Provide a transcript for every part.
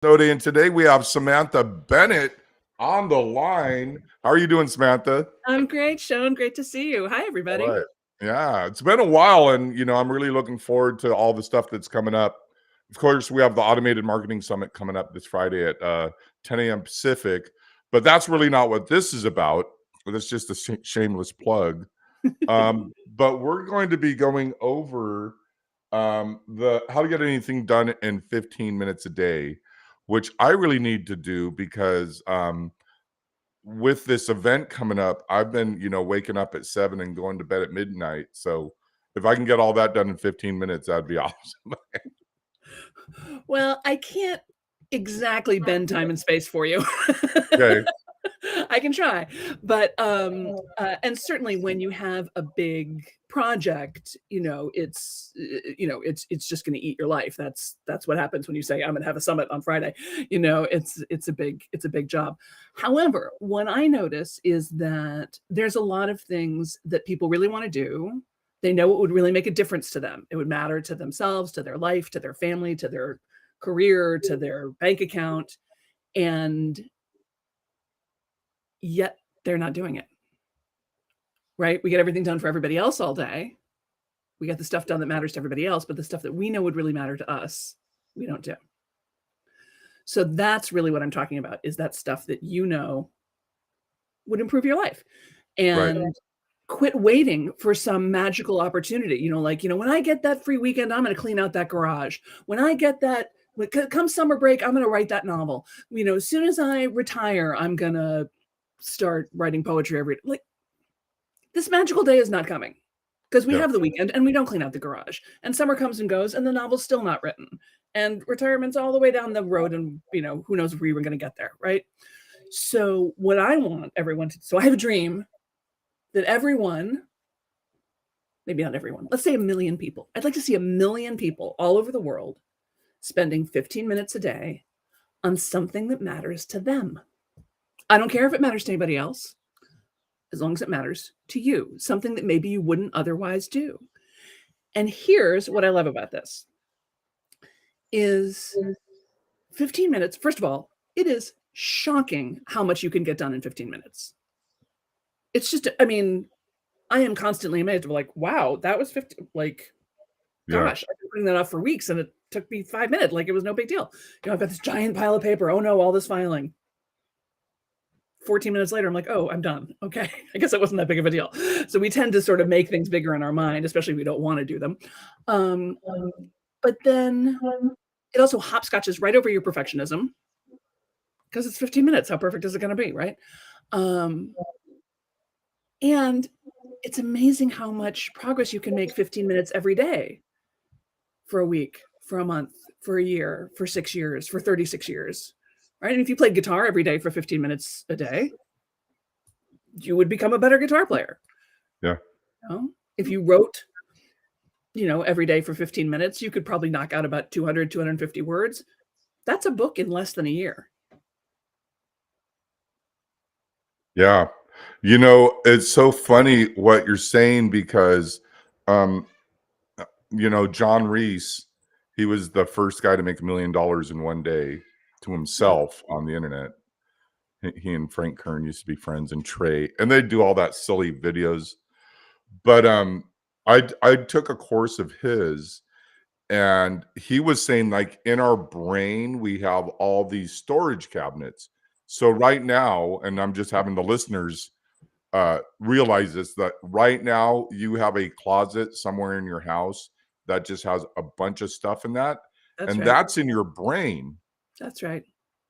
Nody, and today we have Samantha Bennett on the line. How are you doing, Samantha? I'm great, Sean. Great to see you. Hi, All everybody. right. Yeah, it's been a while, and I'm really looking forward to all the stuff that's coming up. Of course, we have the Automated Marketing Summit coming up this Friday at 10 a.m. Pacific, but that's really not what this is about. That's just a shameless plug. But we're going to be going over the how to get anything done in 15 minutes a day, which I really need to do because with this event coming up, I've been, waking up at 7 and going to bed at midnight. So if I can get all that done in 15 minutes, that'd be awesome. Well, I can't exactly bend time and space for you. Okay. I can try, but and certainly when you have a big project, it's just going to eat your life. That's what happens when you say I'm going to have a summit on Friday. It's a big job. However, what I notice is that there's a lot of things that people really want to do. They know it would really make a difference to them. It would matter to themselves, to their life, to their family, to their career, to their bank account, and yet they're not doing it. Right? We get everything done for everybody else all day. We get the stuff done that matters to everybody else, but the stuff that we know would really matter to us, we don't do. So that's really what I'm talking about, is that stuff that would improve your life. And Right. quit waiting for some magical opportunity. When I get that free weekend, I'm going to clean out that garage. When I get that, come summer break, I'm going to write that novel. As soon as I retire, I'm going to start writing poetry every day. This magical day is not coming because we have the weekend and we don't clean out the garage, and summer comes and goes and the novel's still not written, and retirement's all the way down the road, and who knows if we were going to get there, right? So what I want everyone to, so I have a dream that everyone, maybe not everyone, let's say 1 million people. I'd like to see 1 million people all over the world spending 15 minutes a day on something that matters to them. I don't care if it matters to anybody else, as long as it matters to you, something that maybe you wouldn't otherwise do. And here's what I love about this is 15 minutes. First of all, it is shocking how much you can get done in 15 minutes. It's just, I am constantly amazed of wow, that was 50, gosh, I've been putting that off for weeks and it took me 5 minutes. It was no big deal. I've got this giant pile of paper. Oh no, all this filing. 14 minutes later, I'm like, oh, I'm done. Okay. I guess it wasn't that big of a deal. So we tend to sort of make things bigger in our mind, especially if we don't want to do them. But then it also hopscotches right over your perfectionism because it's 15 minutes. How perfect is it going to be? Right. And it's amazing how much progress you can make 15 minutes every day for a week, for a month, for a year, for 6 years, for 36 years. Right. And if you played guitar every day for 15 minutes a day, you would become a better guitar player. Yeah. If you wrote, every day for 15 minutes, you could probably knock out about 200, 250 words. That's a book in less than a year. Yeah. It's so funny what you're saying because, John Reese, he was the first guy to make $1 million in one day to himself on the internet. He and Frank Kern used to be friends, and Trey, and they do all that silly videos. But I took a course of his, and he was saying in our brain we have all these storage cabinets. So right now, and I'm just having the listeners realize this, that right now you have a closet somewhere in your house that just has a bunch of stuff in that. That's in your brain. That's right.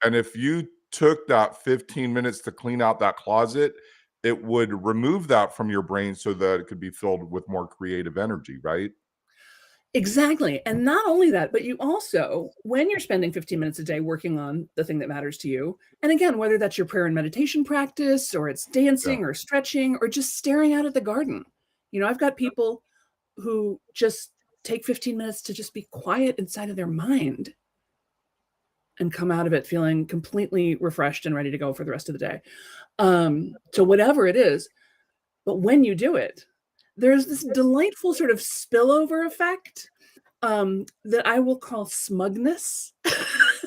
And if you took that 15 minutes to clean out that closet, it would remove that from your brain so that it could be filled with more creative energy, right? Exactly. And not only that, but you also, when you're spending 15 minutes a day working on the thing that matters to you, and again, whether that's your prayer and meditation practice, or it's dancing or stretching, or just staring out at the garden. I've got people who just take 15 minutes to just be quiet inside of their mind and come out of it feeling completely refreshed and ready to go for the rest of the day. So whatever it is, but when you do it, there's this delightful sort of spillover effect that I will call smugness.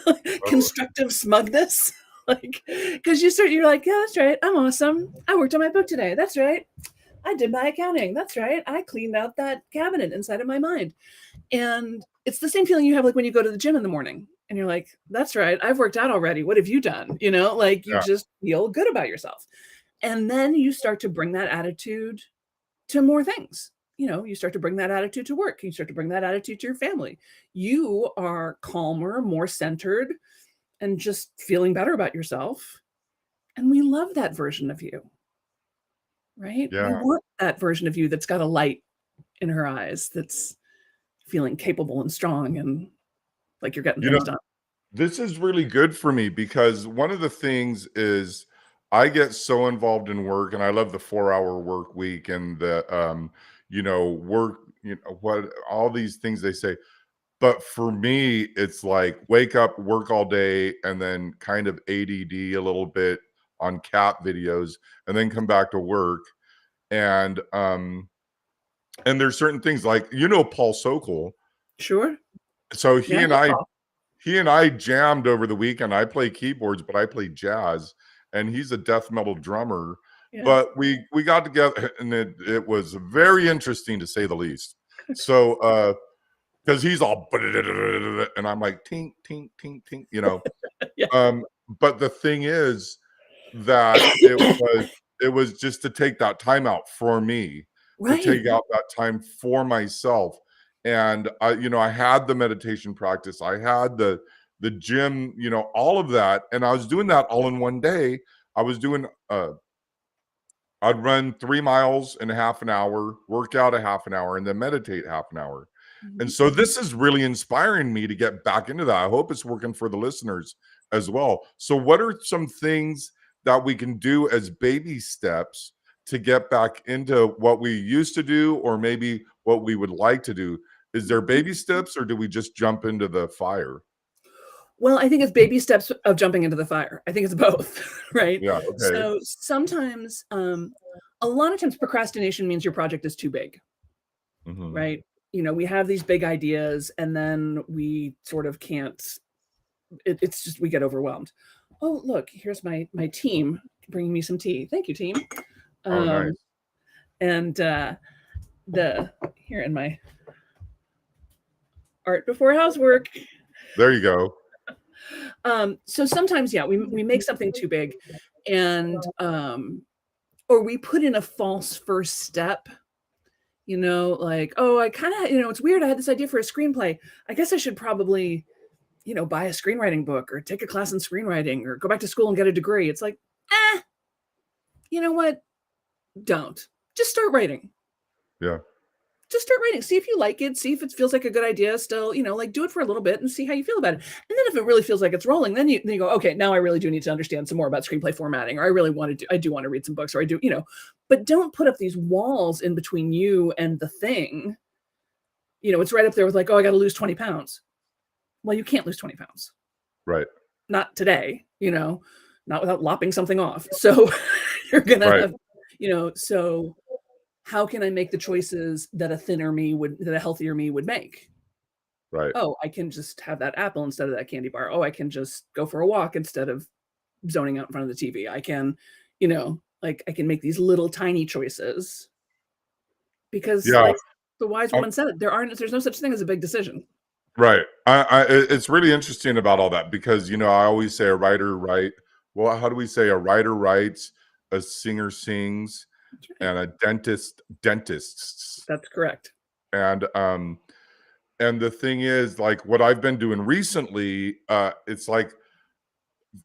Totally. constructive smugness. Like, because you're like, yeah, that's right. I'm awesome. I worked on my book today. That's right. I did my accounting. That's right. I cleaned out that cabinet inside of my mind. And it's the same feeling you have like when you go to the gym in the morning and you're like, that's right. I've worked out already. What have you done? You know, like you Yeah. just feel good about yourself. And then you start to bring that attitude to more things. You know, you start to bring that attitude to work. You start to bring that attitude to your family. You are calmer, more centered, and just feeling better about yourself. And we love that version of you, right? We Yeah. want that version of you that's got a light in her eyes, that's feeling capable and strong and like you're getting You know, things done. this is really good for me because one of the things is I get so involved in work and I love the 4-hour work week and the work, what all these things they say. But for me, it's like wake up, work all day, and then kind of ADD a little bit on cat videos, and then come back to work. And there's certain things like Paul Sokol. Sure. So Yeah. he and I jammed over the weekend. I play keyboards, but I play jazz, and he's a death metal drummer. Yeah. But we got together, and it was very interesting to say the least. So because he's all and I'm like tink tink tink tink, Yeah. But the thing is that it was just to take that time out for me, to Right. take out that time for myself. And I had the meditation practice, I had the gym, all of that, and I was doing that all in one day. I was doing I'd run 3 miles in a half an hour, work out a half an hour, and then meditate half an hour. And Mhm. so this is really inspiring me to get back into that. I hope it's working for the listeners as well. So what are some things that we can do as baby steps to get back into what we used to do or maybe what we would like to do? Is there baby steps or do we just jump into the fire? Well, I think it's baby steps of jumping into the fire. I think it's both, right? Yeah, okay. So sometimes, a lot of times procrastination means your project is too big, Mhm. right? You know, we have these big ideas and then we sort of can't, it's just, we get overwhelmed. Oh, look, here's my team bringing me some tea. Thank you, team. Oh, Um, nice. and the here in my art before housework. There you go. So sometimes, yeah, we make something too big, and or we put in a false first step. You know, like, oh, I kind of, it's weird. I had this idea for a screenplay. I guess I should probably, buy a screenwriting book or take a class in screenwriting or go back to school and get a degree. It's like, you know what? Don't. Just start writing. Yeah. Just start writing. See if you like it. See if it feels like a good idea still, like do it for a little bit and see how you feel about it. And then if it really feels like it's rolling, then you go, okay, now I really do need to understand some more about screenplay formatting, or I do want to read some books, or I do, but don't put up these walls in between you and the thing. It's right up there with like, oh, I got to lose 20 pounds. Well, you can't lose 20 pounds. Right. Not today, not without lopping something off. So you're going to Right. have, so how can I make the choices that a healthier me would make? Right. Oh, I can just have that apple instead of that candy bar. Oh, I can just go for a walk instead of zoning out in front of the TV. I can, I can make these little tiny choices because Yeah. like the wise woman said, there's no such thing as a big decision. Right. It's really interesting about all that because, I always say well, how do we say a writer writes, a singer sings, Right. and a dentists. That's correct. And the thing is, like what I've been doing recently, it's like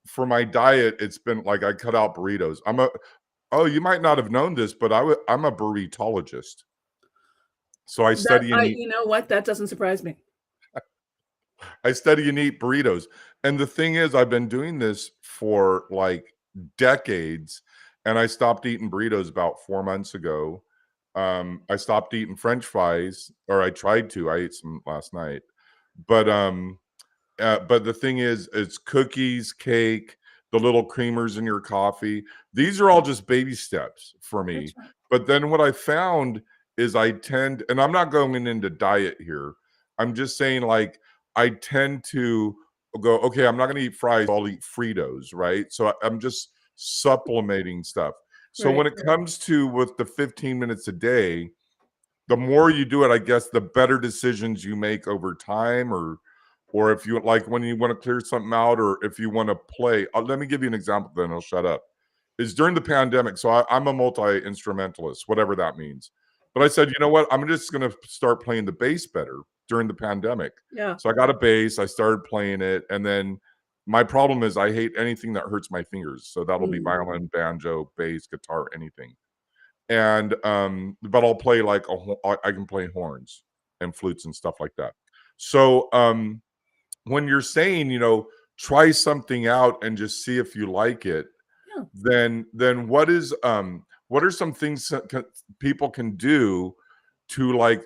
for my diet, it's been like I cut out burritos. You might not have known this, but I'm a burritologist. So You know what? That doesn't surprise me. I study and eat burritos. And the thing is, I've been doing this for like decades, and I stopped eating burritos about 4 months ago. I stopped eating French fries, or I tried to. I ate some last night, but the thing is, it's cookies, cake, the little creamers in your coffee. These are all just baby steps for me. That's right. But then what I found is and I'm not going into diet here. I'm just saying, like, I tend to go, okay, I'm not going to eat fries. I'll eat Fritos, right? So I'm just supplementing stuff. So when Right. it comes to with the 15 minutes a day, the more you do it, I guess the better decisions you make over time, or if you like when you want to clear something out, or if you want to play. Let me give you an example, then I'll shut up. Is during the pandemic, so I'm a multi-instrumentalist, whatever that means. But I said, you know what? I'm just going to start playing the bass better during the pandemic. Yeah. So I got a bass, I started playing it, and then my problem is I hate anything that hurts my fingers. So that'll be violin, banjo, bass, guitar, anything. And but I'll play like I can play horns and flutes and stuff like that. So when you're saying, try something out and just see if you like it, Yeah. then what are some things that people can do to like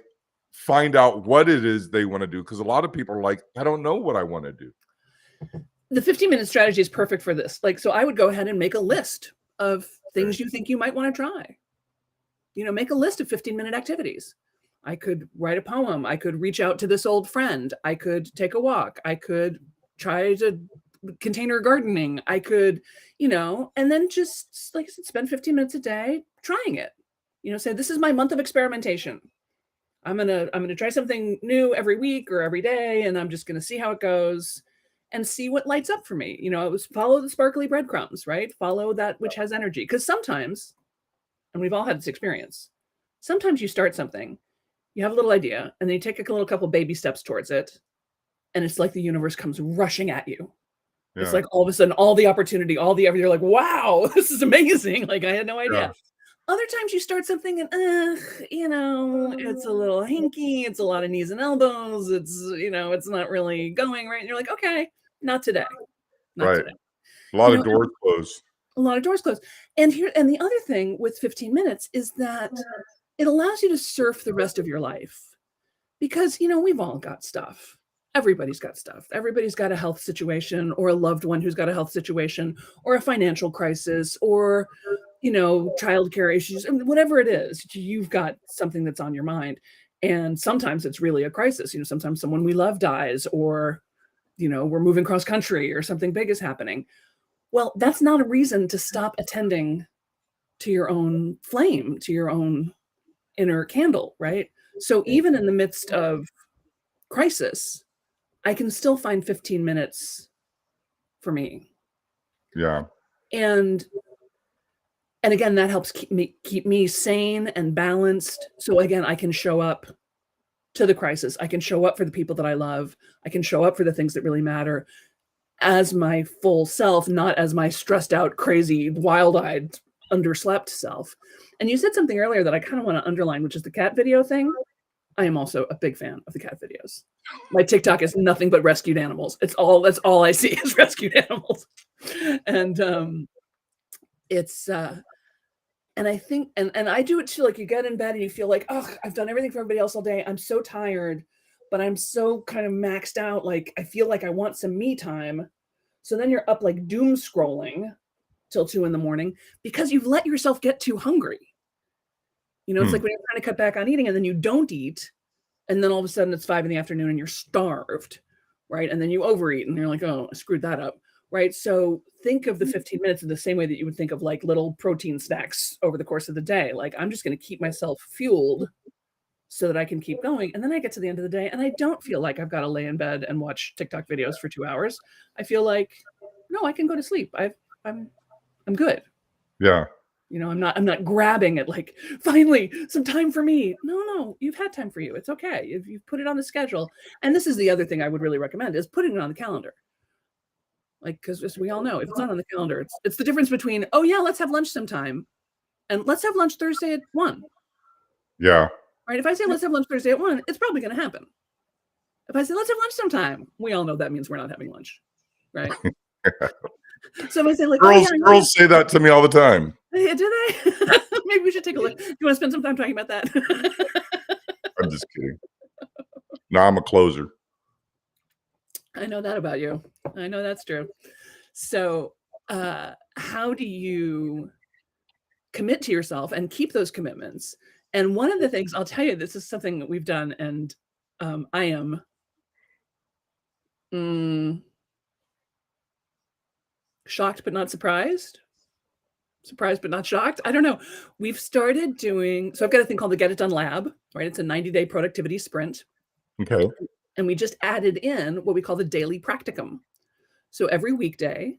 find out what it is they want to do? Because a lot of people are like, I don't know what I want to do. The 15-minute strategy is perfect for this. Like, so I would go ahead and make a list of things you think you might want to try. Make a list of 15-minute activities. I could write a poem. I could reach out to this old friend. I could take a walk. I could try to container gardening. I could, and then just, like I said, spend 15 minutes a day trying it. Say, this is my month of experimentation. I'm gonna try something new every week or every day, and I'm just gonna see how it goes and see what lights up for me. It was follow the sparkly breadcrumbs, right? Follow that which has energy. Because sometimes, and we've all had this experience, sometimes you start something, you have a little idea, and then you take a little couple baby steps towards it, and it's like the universe comes rushing at you. Yeah. It's like all of a sudden, all the opportunity, you're like, wow, this is amazing. Like, I had no idea. Yeah. Other times you start something and, it's a little hinky. It's a lot of knees and elbows. It's, it's not really going right. And you're like, okay, not today. Not Right. today. A lot of doors closed. A lot of doors closed. And the other thing with 15 minutes is that it allows you to surf the rest of your life, because, we've all got stuff. Everybody's got stuff. Everybody's got a health situation, or a loved one who's got a health situation, or a financial crisis, or, childcare issues, and whatever it is, you've got something that's on your mind. And sometimes it's really a crisis. Sometimes someone we love dies, or, we're moving cross country, or something big is happening. Well, that's not a reason to stop attending to your own flame, to your own inner candle, right? So even in the midst of crisis, I can still find 15 minutes for me. Yeah. And again, that helps keep me sane and balanced. So again, I can show up to the crisis. I can show up for the people that I love. I can show up for the things that really matter as my full self, not as my stressed out, crazy, wild-eyed, underslept self. And you said something earlier that I kind of want to underline, which is the cat video thing. I am also a big fan of the cat videos. My TikTok is nothing but rescued animals. That's all I see is rescued animals. And it's and I think and I do it too. Like, you get in bed and you feel like, oh, I've done everything for everybody else all day. I'm so tired, but I'm so kind of maxed out. Like, I feel like I want some me time. So then you're up like doom scrolling till 2 a.m. because you've let yourself get too hungry. It's like when you're trying to cut back on eating and then you don't eat, and then all of a sudden it's 5 p.m. and you're starved, right? And then you overeat and you're like, oh, I screwed that up, right? So think of the 15 minutes in the same way that you would think of like little protein snacks over the course of the day. Like, I'm just going to keep myself fueled so that I can keep going. And then I get to the end of the day and I don't feel like I've got to lay in bed and watch TikTok videos for 2 hours. I feel like, no, I can go to sleep. I'm good. Yeah. I'm not grabbing it like, finally some time for me. No, you've had time for you. It's okay. If you put it on the schedule. And this is the other thing I would really recommend, is putting it on the calendar. Like, because as we all know, if it's not on the calendar, it's the difference between, oh yeah, let's have lunch sometime, and let's have lunch Thursday at 1. Yeah. Right? If I say let's have lunch Thursday at 1, it's probably going to happen. If I say let's have lunch sometime, we all know that means we're not having lunch, right? So if I say like, girls say that to me all the time. Do they? Maybe we should take a look. Do you want to spend some time talking about that? I'm just kidding. No, I'm a closer. I know that about you. I know that's true. So how do you commit to yourself and keep those commitments? And one of the things, I'll tell you, this is something that we've done, and I am Shocked but not surprised. Surprised but not shocked. I don't know. We've started doing, so I've got a thing called the Get It Done Lab, right? It's a 90-day productivity sprint. Okay. And we just added in what we call the daily practicum. So every weekday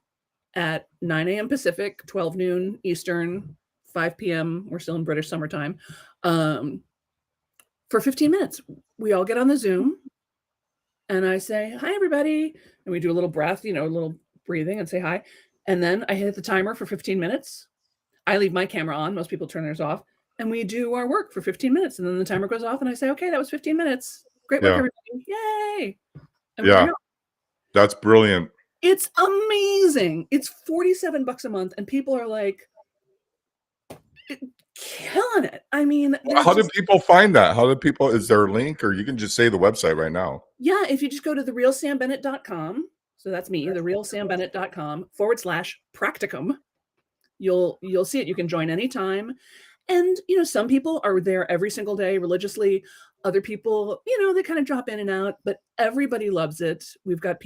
at 9 a.m. Pacific, 12 noon Eastern, 5 p.m., we're still in British summertime, for 15 minutes, we all get on the Zoom and I say, hi, everybody. And we do a little breath, a little breathing and say hi. And then I hit the timer for 15 minutes. I leave my camera on. Most people turn theirs off. And we do our work for 15 minutes. And then the timer goes off and I say, okay, that was 15 minutes. Great work, everybody. Yay. And yeah. That's brilliant. It's amazing. It's $47 a month. And people are like, killing it. I mean, how do people find that? Is there a link, or you can just say the website right now? Yeah, if you just go to therealsambennett.com, so that's me, therealsambennett.com/practicum, you'll see it. You can join anytime. And some people are there every single day religiously. Other people, they kind of drop in and out, but everybody loves it. We've got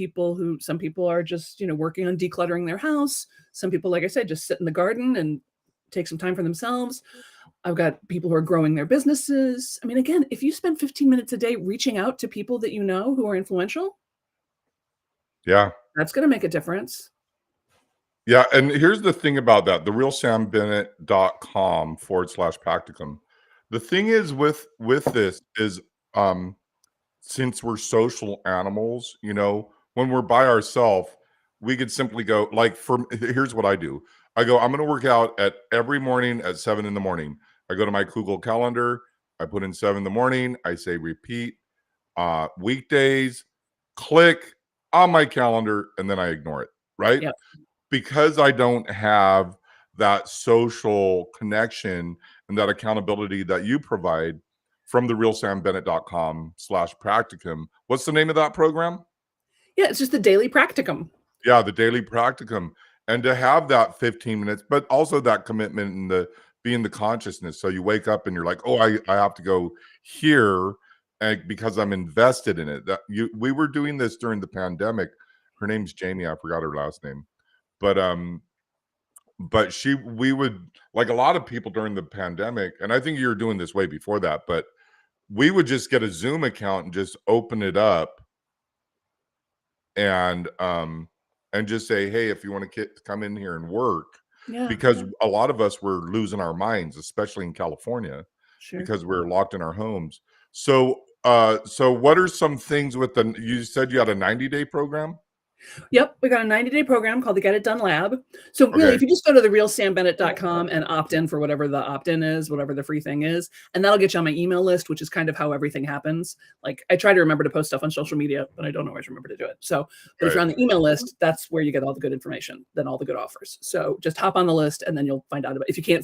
some people are just, working on decluttering their house. Some people, like I said, just sit in the garden and take some time for themselves. I've got people who are growing their businesses. I mean, again, if you spend 15 minutes a day reaching out to people that who are influential, yeah, that's going to make a difference. Yeah. And here's the thing about that, therealsambennett.com/practicum. The thing is with this is, since we're social animals, when we're by ourselves, we could simply go here's what I do. I go, I'm going to work out every morning at 7 in the morning. I go to my Google Calendar. I put in 7 in the morning. I say repeat, weekdays, click on my calendar, and then I ignore it. Right. Yep. Because I don't have that social connection and that accountability that you provide from therealsambennett.com/practicum. What's the name of that program? Yeah, it's just the daily practicum. Yeah, the daily practicum. And to have that 15 minutes, but also that commitment and being the consciousness. So you wake up and you're like, oh, I have to go here, because I'm invested in it. We were doing this during the pandemic. Her name's Jamie. I forgot her last name. But we would, like a lot of people during the pandemic, and I think you were doing this way before that, but we would just get a Zoom account and just open it up and just say, hey, if you want to come in here and work, because a lot of us were losing our minds, especially in California, because we're locked in our homes. So what are some things you said you had a 90-day program? Yep, we got a 90-day program called the Get It Done Lab. So really, if you just go to therealsambennett.com and opt in for whatever the opt-in is, whatever the free thing is, and that'll get you on my email list, which is kind of how everything happens. Like I try to remember to post stuff on social media, but I don't always remember to do it. So but if you're on the email list, that's where you get all the good information, then all the good offers. So just hop on the list and then you'll find out about it. If you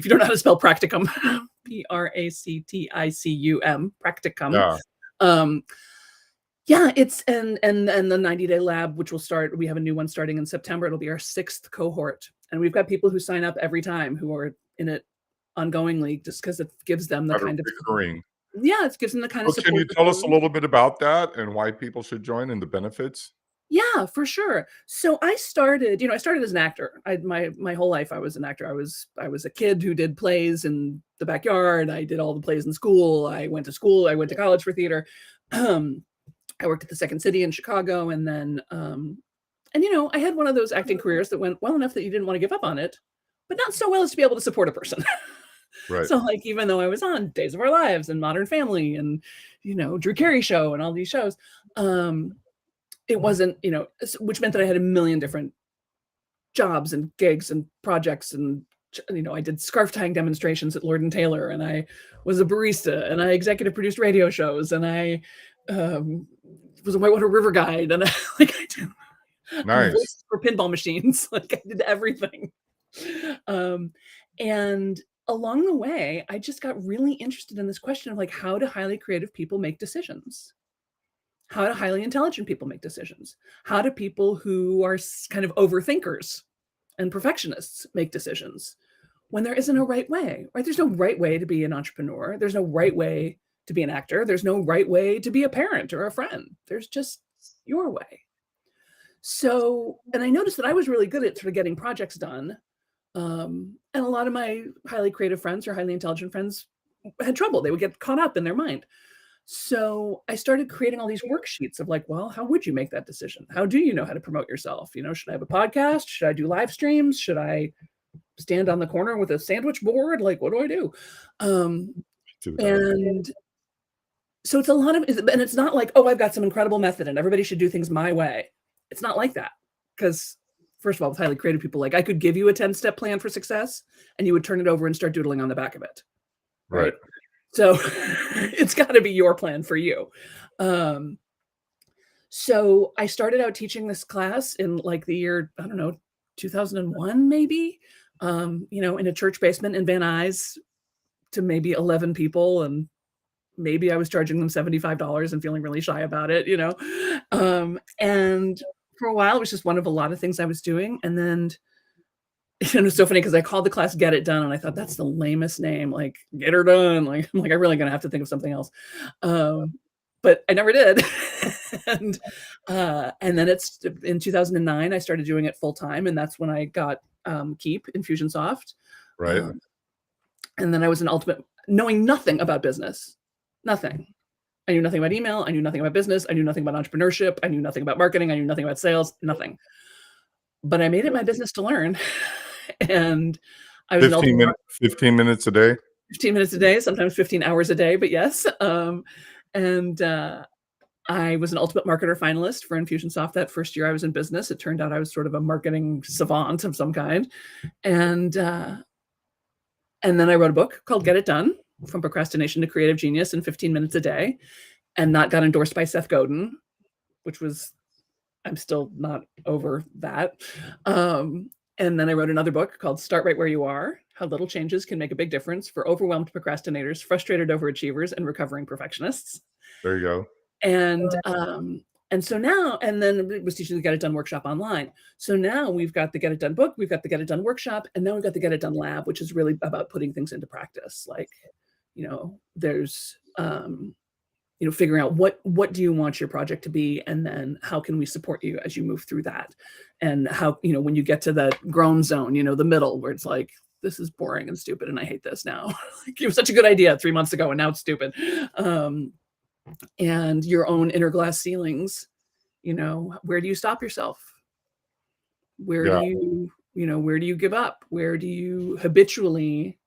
don't know how to spell practicum, Practicum, practicum. Yeah, it's and the 90-day lab, which will start. We have a new one starting in September. It'll be our 6th cohort, and we've got people who sign up every time who are in it ongoingly, just because it gives them the kind of recurring. Yeah, it gives them the kind of support. Can you tell us a little bit about that and why people should join and the benefits? Yeah, for sure. So I started as an actor. My whole life I was an actor. I was a kid who did plays in the backyard. I did all the plays in school. I went to college for theater. I worked at the Second City in Chicago, and then, I had one of those acting careers that went well enough that you didn't want to give up on it, but not so well as to be able to support a person. Right. So, even though I was on Days of Our Lives and Modern Family and, Drew Carey Show and all these shows, it wasn't, which meant that I had a million different jobs and gigs and projects and I did scarf tying demonstrations at Lord & Taylor, and I was a barista, and I executive produced radio shows, and I was a Whitewater River guide, and I did voices for pinball machines. I did everything. And along the way, I just got really interested in this question of how do highly creative people make decisions? How do highly intelligent people make decisions? How do people who are kind of overthinkers and perfectionists make decisions when there isn't a right way, right? There's no right way to be an entrepreneur. There's no right way to be an actor. There's no right way to be a parent or a friend. There's just your way. So, and I noticed that I was really good at sort of getting projects done. And a lot of my highly creative friends or highly intelligent friends had trouble. They would get caught up in their mind. So I started creating all these worksheets of like, well, how would you make that decision? How do you know how to promote yourself? You know, should I have a podcast? Should I do live streams? Should I stand on the corner with a sandwich board? Like, what do I do? Do that. And so it's a lot of, and it's not like, oh, I've got some incredible method and everybody should do things my way. It's not like that. Because first of all, with highly creative people, like I could give you a 10-step plan for success and you would turn it over and start doodling on the back of it. Right. So it's got to be your plan for you. So I started out teaching this class in like the year, I don't know, 2001, maybe, you know, in a church basement in Van Nuys to maybe 11 people. And maybe I was charging them $75 and feeling really shy about it, you know? And for a while, it was just one of a lot of things I was doing. And then and it's so funny because I called the class Get It Done, and I thought that's the lamest name, like get her done. Like, I'm like, I'm really gonna have to think of something else. But I never did. and then it's in 2009, I started doing it full time, and that's when I got Keep Infusionsoft. Right. And then I was an ultimate, knowing nothing about business, nothing. I knew nothing about email. I knew nothing about business. I knew nothing about entrepreneurship. I knew nothing about marketing. I knew nothing about sales, nothing. But I made it my business to learn. And I was 15 minutes a day. 15 minutes a day, sometimes 15 hours a day, but yes. And I was an Ultimate Marketer finalist for Infusionsoft that first year I was in business. It turned out I was sort of a marketing savant of some kind. And then I wrote a book called Get It Done, From Procrastination to Creative Genius in 15 minutes a day. And that got endorsed by Seth Godin, which was, I'm still not over that. And then I wrote another book called Start Right Where You Are, How Little Changes Can Make a Big Difference for Overwhelmed Procrastinators, Frustrated Overachievers, and Recovering Perfectionists. There you go. And so now, and then it was teaching the Get It Done workshop online. So now we've got the Get It Done book, we've got the Get It Done workshop, and now we've got the Get It Done lab, which is really about putting things into practice. Like, you know, there's, you know, figuring out what do you want your project to be, and then how can we support you as you move through that, and how, you know, when you get to that grown zone, you know, the middle where it's like, this is boring and stupid and I hate this now. Like, it was such a good idea 3 months ago and now it's stupid. And your own inner glass ceilings, you know, where do you stop yourself? Where do you know, where do you give up? Where do you habitually?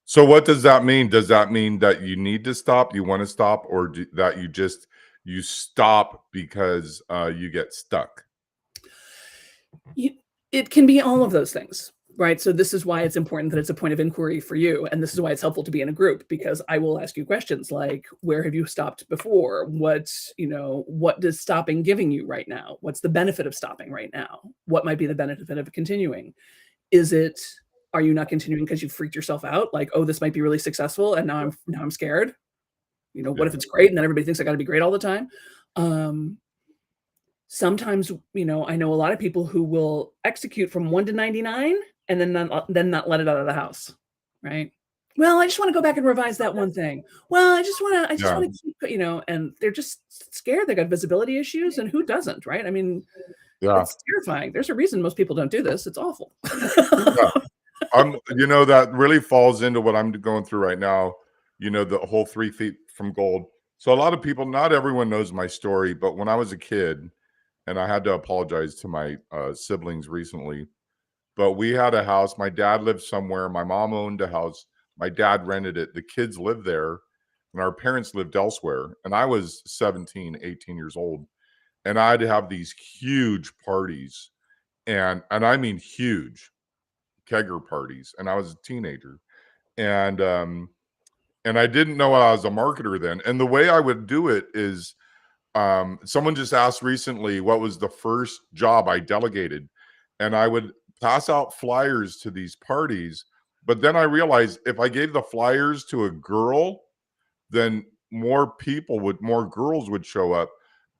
So what does that mean? Does that mean that you need to stop, you want to stop, or that you stop because you get stuck? It can be all of those things, right? So this is why it's important that it's a point of inquiry for you. And this is why it's helpful to be in a group, because I will ask you questions like, where have you stopped before? What does stopping giving you right now? What's the benefit of stopping right now? What might be the benefit of continuing? Are you not continuing because you freaked yourself out? Like, oh, this might be really successful, and now I'm scared. You know, what if it's great and then everybody thinks I got to be great all the time? Sometimes, you know, I know a lot of people who will execute from 1 to 99 and then not let it out of the house, right? Well, I just want to go back and revise that one thing. Well, I just want to keep, you know, and they're just scared. They got visibility issues, and who doesn't, right? I mean, it's terrifying. There's a reason most people don't do this. It's awful. You know, that really falls into what I'm going through right now. You know, the whole 3 feet from gold. So a lot of people, not everyone knows my story, but when I was a kid, and I had to apologize to my siblings recently, but we had a house. My dad lived somewhere. My mom owned a house. My dad rented it. The kids lived there, and our parents lived elsewhere. And I was 17, 18 years old, and I'd have these huge parties, and I mean huge kegger parties. And I was a teenager, and I didn't know I was a marketer then. And the way I would do it is, someone just asked recently what was the first job I delegated, and I would pass out flyers to these parties. But then I realized if I gave the flyers to a girl, then more girls would show up.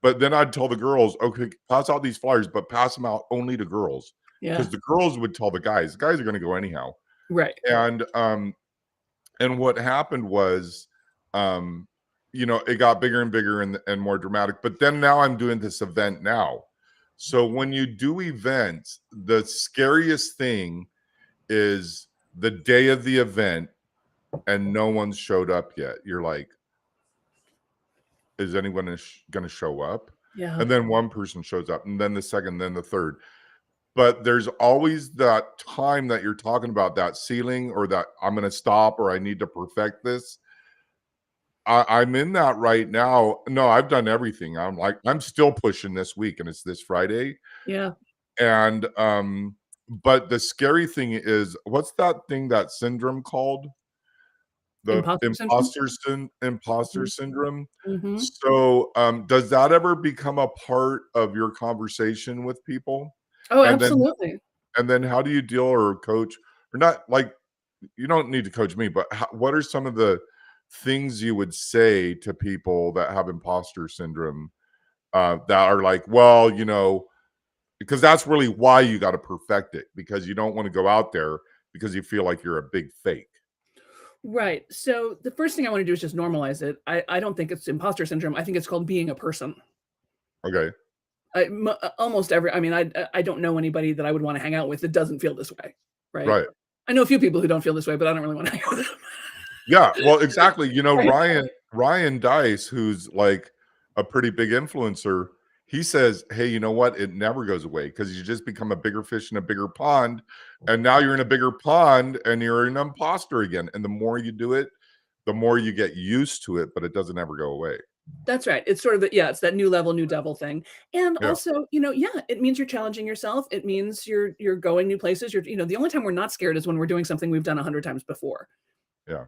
But then I'd tell the girls, okay, pass out these flyers, but pass them out only to girls. Because the girls would tell the guys are going to go anyhow. Right. And what happened was, you know, it got bigger and bigger and more dramatic. But then now I'm doing this event now. So when you do events, the scariest thing is the day of the event and no one's showed up yet. You're like, is anyone going to show up? Yeah. And then one person shows up, and then the second, then the third. But there's always that time that you're talking about, that ceiling, or that I'm going to stop, or I need to perfect this. I'm in that right now. No, I've done everything. I'm still pushing this week, and it's this Friday. Yeah. And but the scary thing is, what's that thing, that syndrome called? The Imposter syndrome. imposter Mhm. syndrome. Mhm. So does that ever become a part of your conversation with people? Oh, And then absolutely. how do you deal or coach, or not, like, you don't need to coach me, but what are some of the things you would say to people that have imposter syndrome, that are like, well, because that's really why you got to perfect it, because you don't want to go out there because you feel like you're a big fake. Right. So the first thing I want to do is just normalize it. I don't think it's imposter syndrome. I think it's called being a person. Okay. Almost every, I mean, I don't know anybody that I would want to hang out with that doesn't feel this way. Right. Right. I know a few people who don't feel this way, but I don't really want to hang out with them. Yeah, well, exactly. Right. Ryan Dice, who's like a pretty big influencer, he says, "Hey, you know what? It never goes away, because you just become a bigger fish in a bigger pond, and now you're in a bigger pond, and you're an imposter again. And the more you do it, the more you get used to it, but it doesn't ever go away." That's right. It's sort of yeah, it's that new level, new devil thing. And Yeah, also, yeah, it means you're challenging yourself. It means you're going new places. The only time we're not scared is when we're doing something we've done 100 times before. yeah,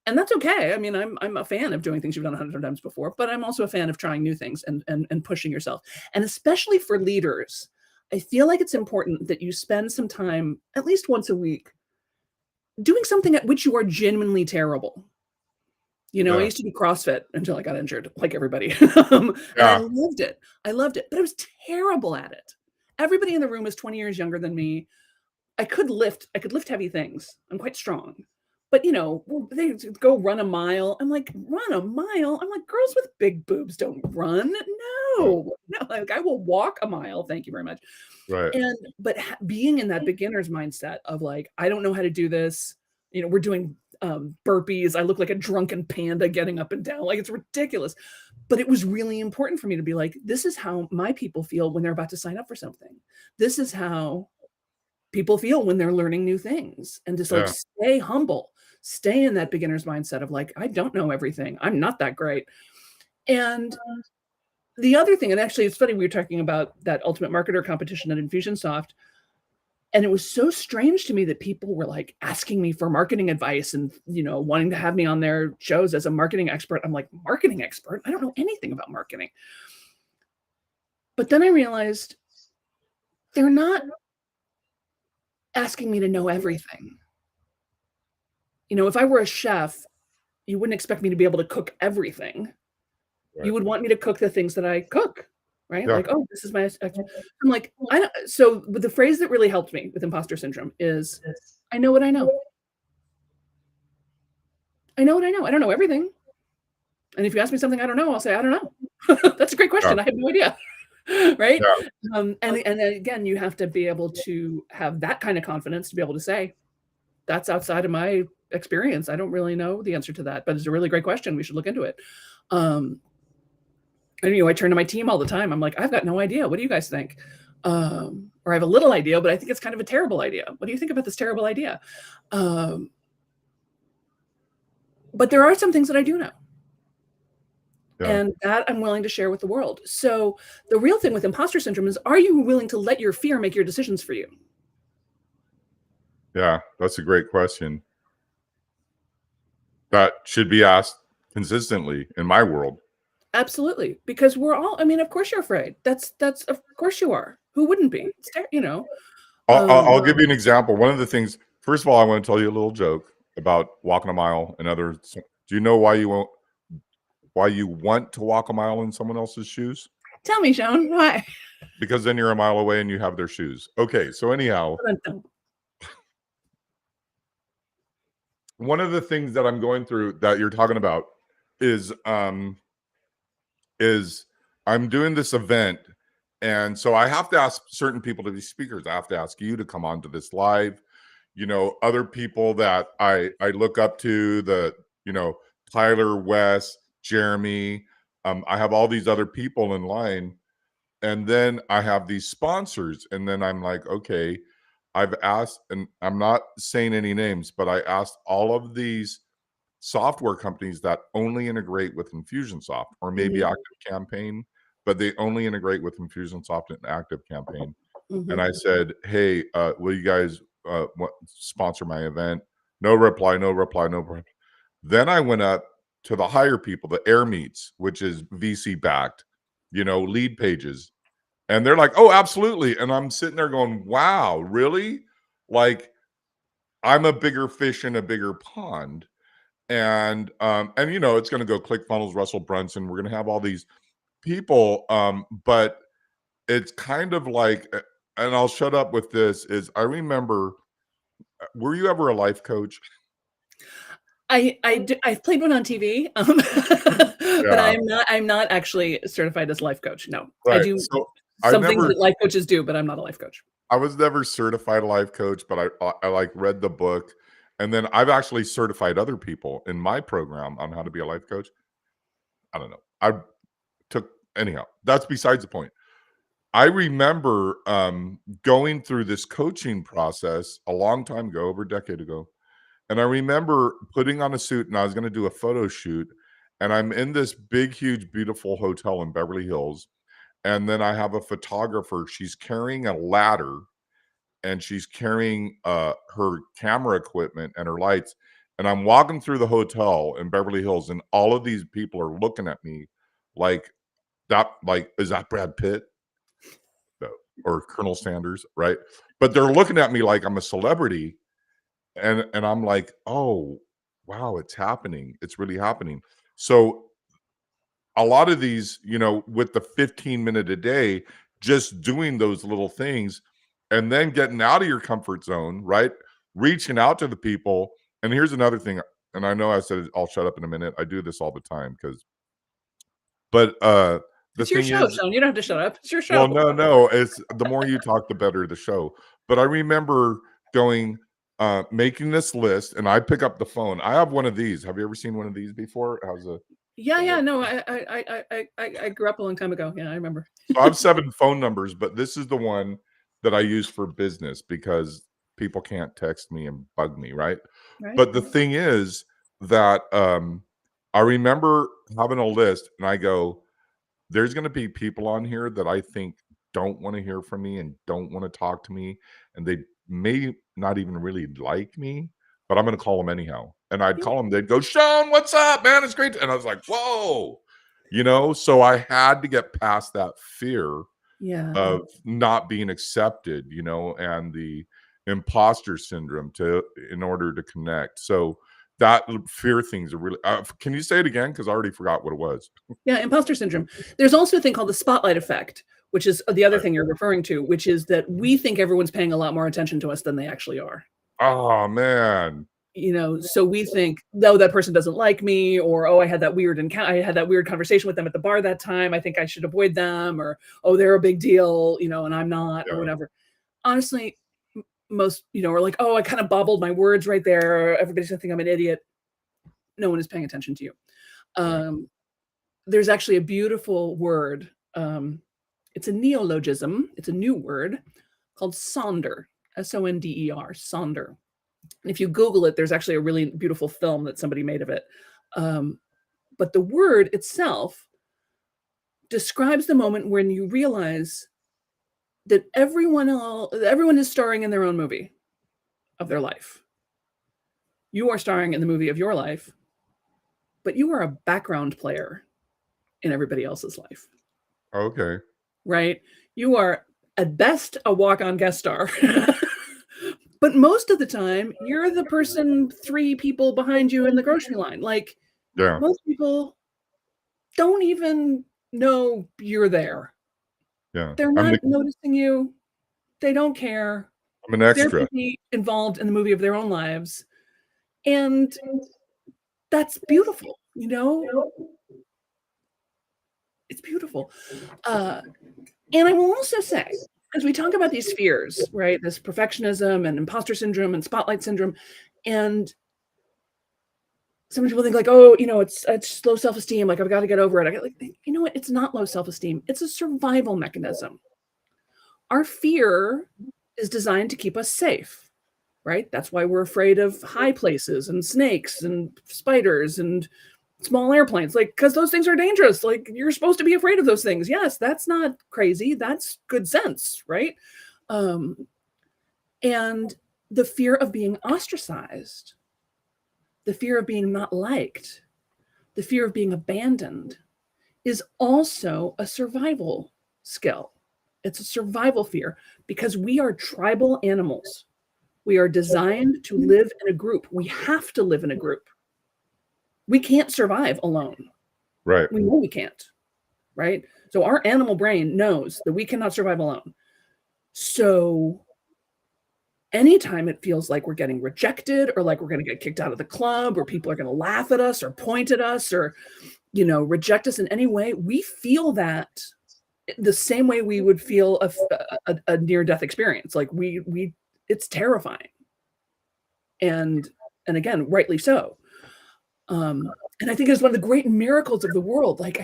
And that's okay. I mean, I'm a fan of doing things you've done 100 times before, but I'm also a fan of trying new things and pushing yourself. And especially for leaders, I feel like it's important that you spend some time at least once a week doing something at which you are genuinely terrible. I yeah, used to do CrossFit until I got injured, like everybody. And I yeah, loved it. I loved it, but I was terrible at it. Everybody in the room is 20 years younger than me. I could lift heavy things. I'm quite strong. But, they go run a mile. I'm like, "Run a mile?" I'm like, "Girls with big boobs don't run. right, No. No, like, I will walk a mile, thank you very much." right, But being in that beginner's mindset of like, I don't know how to do this. We're doing burpees. I look like a drunken panda getting up and down. Like, it's ridiculous. But it was really important for me to be like, this is how my people feel when they're about to sign up for something. This is how people feel when they're learning new things, and just like yeah, stay humble, stay in that beginner's mindset of like, I don't know everything. I'm not that great. And the other thing, and actually it's funny, we were talking about that Ultimate Marketer competition at Infusionsoft, and it was so strange to me that people were like asking me for marketing advice and, wanting to have me on their shows as a marketing expert. I'm like, marketing expert? I don't know anything about marketing. But then I realized they're not asking me to know everything. If I were a chef, you wouldn't expect me to be able to cook everything. You right, would want me to cook the things that I cook, right? yeah, Like, "Oh, this is my I'm like, I don't so but the phrase that really helped me with imposter syndrome is, "I know what I know. I know what I know. I don't know everything. And if you ask me something I don't know, I'll say, 'I don't know.'" That's a great yeah, question. I have no idea. Right? yeah, And then again, you have to be able to have that kind of confidence to be able to say, "That's outside of my experience. I don't really know the answer to that, but it's a really great question. We should look into it." Um, and, I turn to my team all the time. I'm like, "I've got no idea. What do you guys think?" Or I have a little idea, but I think it's kind of a terrible idea. What do you think about this terrible idea? Um, but there are some things that I do know, yeah, and that I'm willing to share with the world. So the real thing with imposter syndrome is, are you willing to let your fear make your decisions for you? yeah. That's a great question. That should be asked consistently in my world. Absolutely, because we're all. I mean, of course you're afraid. That's of course you are. Who wouldn't be? I'll Um, give you an example. One of the things, first of all, I want to tell you a little joke about walking a mile and others. Do you know why you want to walk a mile in someone else's shoes? Tell me, Sean, why? Because then you're a mile away and you have their shoes. Okay, so anyhow, one of the things that I'm going through that you're talking about is is I'm doing this event, And so I have to ask certain people to be speakers. I have to ask you to come on to this live. Other people that I look up to, Tyler, Wes, Jeremy. I have all these other people in line, and then I have these sponsors, and then I'm like, okay, I've asked, and I'm not saying any names, but I asked all of these software companies that only integrate with Infusionsoft or maybe Mhm. Active Campaign, but they only integrate with Infusionsoft and Active Campaign. And Mhm. I said, "Hey, will you guys sponsor my event?" No reply, no reply, no reply. Then I went up to the higher people, the Air Meets, which is VC backed, lead pages. And they're like, "Oh, absolutely." And I'm sitting there going, "Wow, really?" Like I'm a bigger fish in a bigger pond. And it's going to go ClickFunnels, Russell Brunson. We're going to have all these people, but it's kind of like, and I'll shut up with this. Is I remember, were you ever a life coach? I've played one on TV, but Yeah, I'm not actually certified as a life coach. No, I right. do So I some things never, that life coaches do, but I'm not a life coach. I was never certified life coach, but I like read the book, and then I've actually certified other people in my program on how to be a life coach. I don't know. I took anyhow. That's besides the point. I remember going through this coaching process a long time ago, over a decade ago. And I remember putting on a suit and I was going to do a photo shoot. And I'm in this big, huge, beautiful hotel in Beverly Hills. And then I have a photographer. She's carrying a ladder and she's carrying her camera equipment and her lights. And I'm walking through the hotel in Beverly Hills, and all of these people are looking at me like that, like, is that Brad Pitt? No, or Colonel Sanders, right? But they're looking at me like I'm a celebrity, and I'm like, "Oh, wow, it's happening. It's really happening." So, a lot of these, with the 15-minute a day, just doing those little things and then getting out of your comfort zone, right? Reaching out to the people. And here's another thing, and I know I said I'll shut up in a minute. I do this all the time but the It's your thing show, is, Sean. You don't have to shut up. It's your well, show. no, it's the more you talk, the better the show. But I remember going, making this list, and I pick up the phone. I have one of these. Have you ever seen one of these before? How's Yeah, a yeah. little- No, I grew up a long time ago. Yeah, I remember. so I have 7 phone numbers, but this is the one that I use for business because people can't text me and bug me, right? Right. But the thing is that I remember having a list, and I go, there's going to be people on here that I think don't want to hear from me and don't want to talk to me, and they may not even really like me, but I'm going to call them anyhow. And I'd Yeah. call them, they'd go, "Sean, what's up, man? It's great." And I was like, "Whoa." So I had to get past that fear Yeah. of not being accepted, and the imposter syndrome in order to connect. So that fear things are really, can you say it again? Because I already forgot what it was. Yeah, imposter syndrome. There's also a thing called the spotlight effect, which is the other Right. thing you're referring to, which is that we think everyone's paying a lot more attention to us than they actually are. Oh man. So we think, no, that person doesn't like me, or oh, I had that weird conversation with them at the bar that time. I think I should avoid them, or oh, they're a big deal, and I'm not, or Yeah. whatever. Honestly, most, are like, oh, I kind of bobbled my words right there. Everybody's gonna think I'm an idiot. No one is paying attention to you. Right. Um, there's actually a beautiful word. It's a neologism. It's a new word called sonder. Sonder. Sonder. And if you Google it, there's actually a really beautiful film that somebody made of it. Um, but the word itself describes the moment when you realize that everyone is starring in their own movie of their life. You are starring in the movie of your life, but you are a background player in everybody else's life, Okay. right? You are at best a walk-on guest star. But most of the time, you're the person 3 people behind you in the grocery line. Like, Yeah. most people don't even know you're there. Yeah. They're I'm not the noticing you. They don't care. I'm an They're extra. busy involved in the movie of their own lives, and that's beautiful. It's beautiful. Uh, And I will also say, as we talk about these fears, right, this perfectionism and imposter syndrome and spotlight syndrome, and some people think like, oh, it's low self-esteem. Like I've got to get over it. I get like, you know what? It's not low self-esteem. It's a survival mechanism. Our fear is designed to keep us safe, right? That's why we're afraid of high places and snakes and spiders and small airplanes, like, because those things are dangerous. Like you're supposed to be afraid of those things. Yes, that's not crazy. That's good sense, right? And the fear of being ostracized, the fear of being not liked, the fear of being abandoned is also a survival skill. It's a survival fear because we are tribal animals. We are designed to live in a group. We have to live in a group. We can't survive alone. Right. We know we can't, right? So our animal brain knows that we cannot survive alone. So anytime it feels like we're getting rejected or like we're going to get kicked out of the club or people are going to laugh at us or point at us or, reject us in any way, we feel that the same way we would feel a near-death experience. Like it's terrifying. And again, rightly so. And I think it's one of the great miracles of the world. Like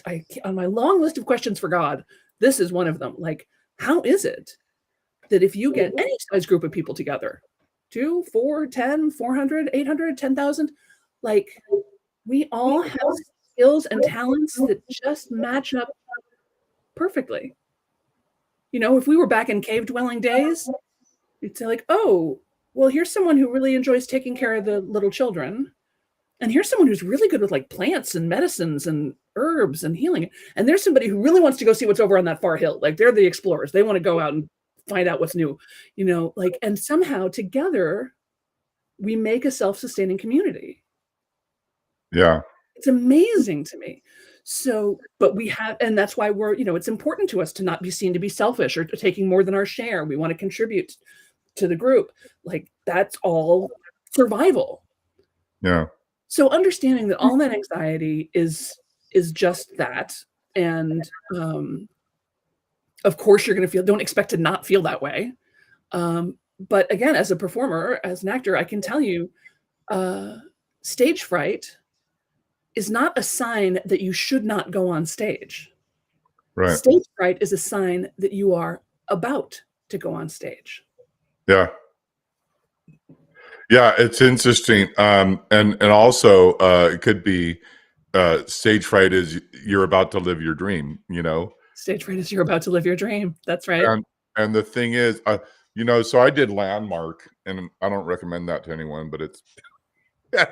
I on my long list of questions for God, this is one of them. Like, how is it that if you get any size group of people together, 2, 4, 10, 400, 800, 10,000, like we all have skills and talents that just match up perfectly. If we were back in cave dwelling days, you'd say like, oh, well, here's someone who really enjoys taking care of the little children. And here's someone who's really good with like plants and medicines and herbs and healing. And there's somebody who really wants to go see what's over on that far hill. Like they're the explorers. They want to go out and find out what's new, and somehow together we make a self-sustaining community. Yeah. It's amazing to me. So, but and that's why it's important to us to not be seen to be selfish or taking more than our share. We want to contribute to the group. Like that's all survival. Yeah. So understanding that all that anxiety is just that. And of course you're going to don't expect to not feel that way. But again, as a performer, as an actor, I can tell you, stage fright is not a sign that you should not go on stage. Right. Stage fright is a sign that you are about to go on stage. Yeah. Yeah, it's interesting. And also it could be stage fright is you're about to live your dream, Stage fright is you're about to live your dream. That's right. And the thing is, so I did Landmark, and I don't recommend that to anyone, but it's a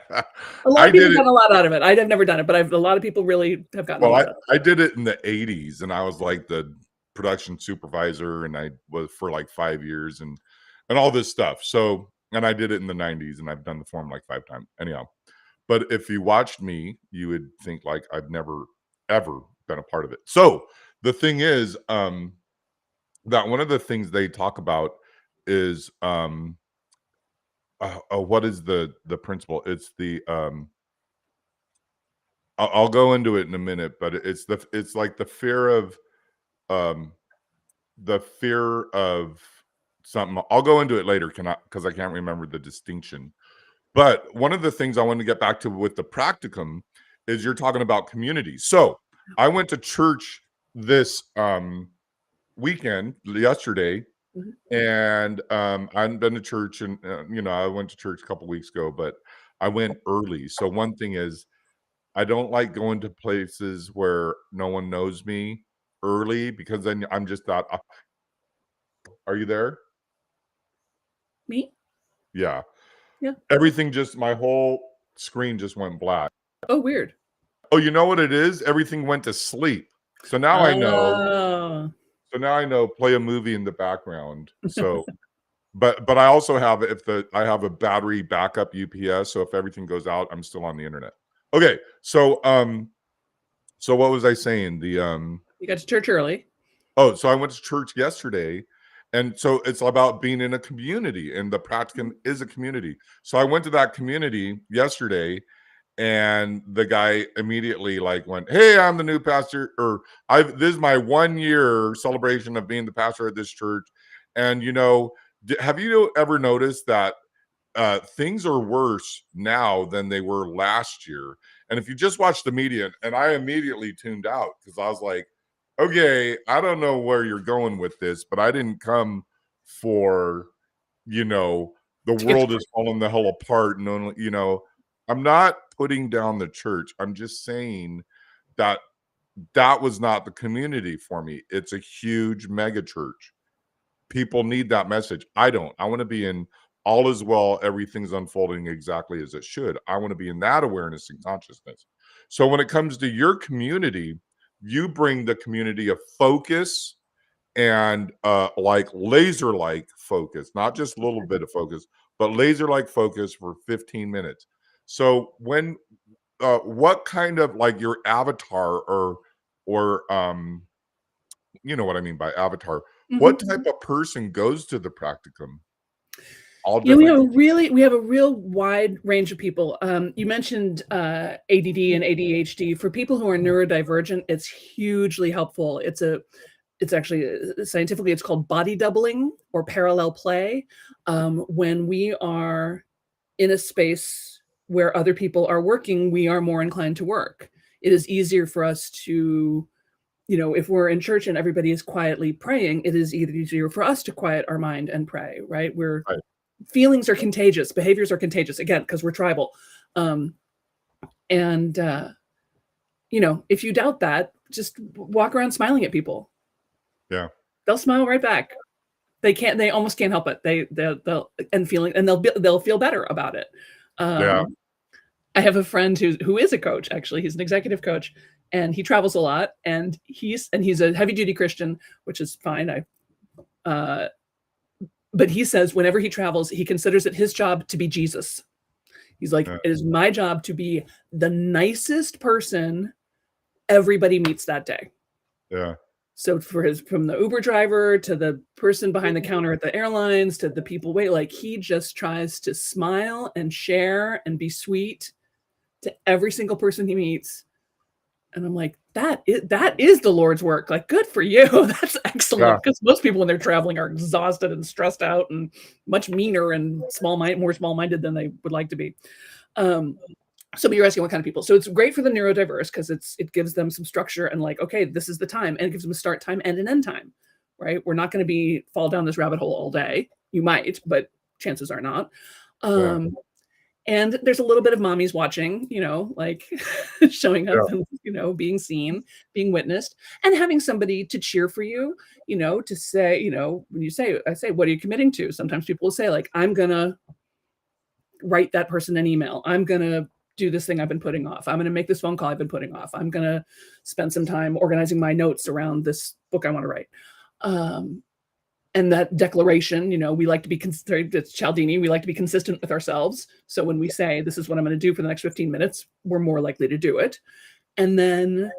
lot of people have gotten a lot out of it. I've never done it, but a lot of people really have gotten a lot out of it. I did it in the 80s, and I was like the production supervisor, and I was for like 5 years and all this stuff. So, and I did it in the 90s, and I've done the form like 5 times. Anyhow, but if you watched me, you would think like I've never, ever been a part of it. So the thing is, that one of the things they talk about is what is the principle? It's the I'll go into it in a minute, but it's like the fear of something. I'll go into it later, because I can't remember the distinction. But one of the things I want to get back to with the practicum is you're talking about community. So I went to church this weekend yesterday, and I hadn't been to church, and I went to church a couple weeks ago, but I went early. So one thing is, I don't like going to places where no one knows me early, because then I'm just thought, are you there? Me? Yeah. Yeah. Everything my whole screen just went black. Oh, weird. Oh, you know what it is? Everything went to sleep. So now I know. So now I know, play a movie in the background. So, but I also have, I have a battery backup UPS. So if everything goes out, I'm still on the internet. Okay. So, so what was I saying? You got to church early. Oh, so I went to church yesterday. And so it's about being in a community, and the practicum is a community. So I went to that community yesterday, and the guy immediately like went, "Hey, I'm the new pastor, or this is my 1 year celebration of being the pastor at this church." And have you ever noticed that things are worse now than they were last year? And if you just watch the media, and I immediately tuned out because I was like, okay, I don't know where you're going with this, but I didn't come for, the To get world is falling the hell apart. And only, I'm not putting down the church. I'm just saying that that was not the community for me. It's a huge mega church. People need that message. I don't. I want to be in all is well, everything's unfolding exactly as it should. I want to be in that awareness and consciousness. So when it comes to your community, you bring the community of focus and like laser like focus, not just a little bit of focus, but laser like focus for 15 minutes. So when what kind of like your avatar or you know what I mean by avatar, what Mhm. type of person goes to the practicum? All You know, different. we have a real wide range of people. You mentioned ADD and ADHD. For people who are neurodivergent, it's hugely helpful. It's actually scientifically it's called body doubling or parallel play. When we are in a space where other people are working, we are more inclined to work. It is easier for us to, if we're in church and everybody is quietly praying, it is easier for us to quiet our mind and pray, right? Right. Feelings are contagious, behaviors are contagious, again, because we're tribal. And if you doubt that, just walk around smiling at people. Yeah. They'll smile right back. They almost can't help it. They'll feel better about it. Yeah. I have a friend who is a coach, actually. He's an executive coach, and he travels a lot, and he's a heavy duty Christian, which is fine. But he says whenever he travels, he considers it his job to be Jesus. He's like, Yeah. it is my job to be the nicest person everybody meets that day. Yeah. So from the Uber driver to the person behind the counter at the airlines to the people like he just tries to smile and share and be sweet to every single person he meets. And I'm like, that is the Lord's work. Like, good for you. That's excellent. Because most people when they're traveling are exhausted and stressed out and much meaner and more small-minded than they would like to be. So you're asking what kind of people. So it's great for the neurodiverse because it gives them some structure and like, okay, this is the time. And it gives them a start time and an end time, right? We're not going to fall down this rabbit hole all day. You might, but chances are not. And there's a little bit of mommies watching, like showing up and, being seen, being witnessed, and having somebody to cheer for you, to say, when I say, what are you committing to? Sometimes people will say like, I'm going to write that person an email. I'm going to do this thing I've been putting off. I'm going to make this phone call I've been putting off. I'm going to spend some time organizing my notes around this book I want to write. And that declaration, we like to be it's Cialdini. We like to be consistent with ourselves. So when we say, this is what I'm going to do for the next 15 minutes, we're more likely to do it. And then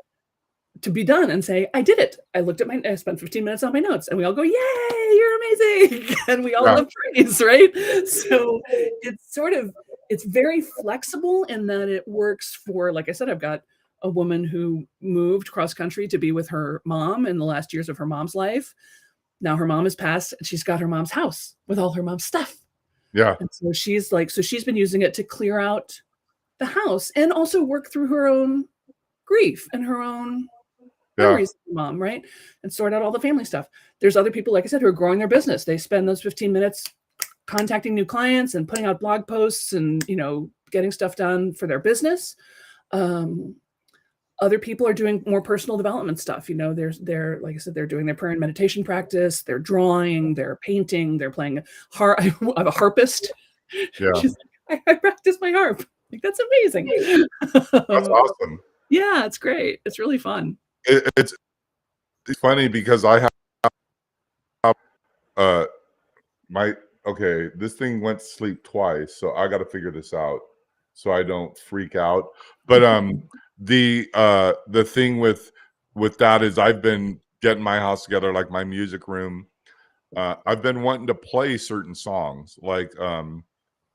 to be done and say, I did it. I spent 15 minutes on my notes, and we all go, yay, you're amazing. And we all love praise, right? So it's very flexible in that it works for, like I said, I've got a woman who moved cross country to be with her mom in the last years of her mom's life. Now her mom has passed and she's got her mom's house with all her mom's stuff. Yeah. And so she's been using it to clear out the house and also work through her own grief and her own memories of her mom, right? And sort out all the family stuff. There's other people, like I said, who are growing their business. They spend those 15 minutes contacting new clients and putting out blog posts and, getting stuff done for their business. Other people are doing more personal development stuff. They're like I said, they're doing their prayer and meditation practice. They're drawing, they're painting, they're playing harp. I have a harpist. Yeah. She's like, I practice my harp. Like, that's amazing. That's awesome. Yeah, it's great. It's really fun. It's funny because I have this thing went to sleep twice, so I got to figure this out so I don't freak out. But the thing with that is I've been getting my house together, like my music room. I've been wanting to play certain songs, like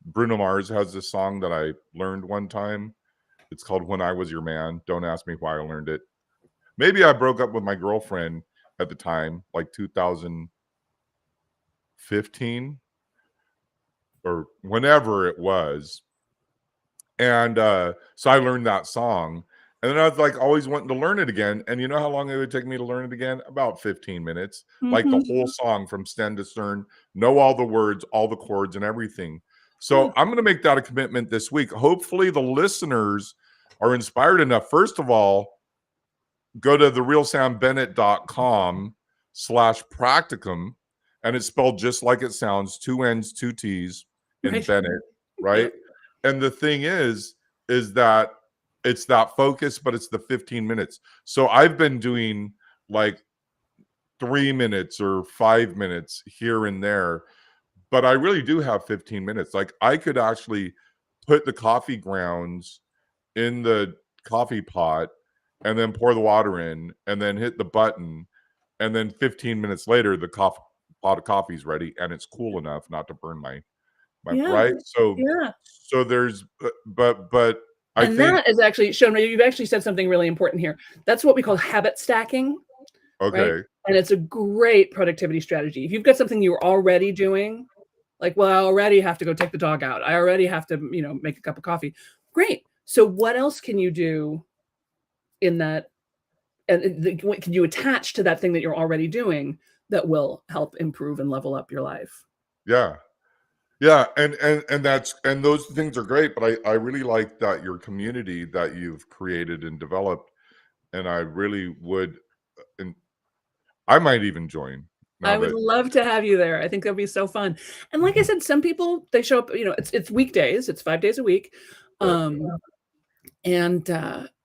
Bruno Mars has this song that I learned one time, It's called When I Was Your Man. Don't ask me why I learned it. Maybe I broke up with my girlfriend at the time, like 2015 or whenever it was. And so I learned that song. And then I was like always wanting to learn it again. And you know how long it would take me to learn it again? About 15 minutes. Like the Mhm. whole song from stem to stern, know all the words, all the chords, and everything. So Yeah. I'm going to make that a commitment this week. Hopefully the listeners are inspired enough. First of all, go to therealsambennett.com/practicum, and it's spelled just like it sounds, 2 N's, 2 T's in Right. Bennett, right? Yep. And the thing is that it's that focus, but it's the 15 minutes. So I've been doing like 3 minutes or 5 minutes here and there, but I really do have 15 minutes. Like I could actually put the coffee grounds in the coffee pot and then pour the water in and then hit the button, and then 15 minutes later the pot of coffee is ready and it's cool enough not to burn my Yeah. right. So Yeah. there's but I And think that is actually shown. You've actually said something really important here. That's what we call habit stacking, right? okay, And it's a great productivity strategy. If you've got something you're already doing, like, well, I already have to go take the dog out. I already have to, make a cup of coffee. Great. So what else can you do in that? And what can you attach to that thing that you're already doing that will help improve and level up your life? yeah. Yeah, and that's and those things are great, but I really like that your community that you've created and developed, and I really would, and I might even join now I would that love to have you there. I think that'd be so fun. And like I said, some people they show up, it's weekdays, it's 5 days a week. right. Um, and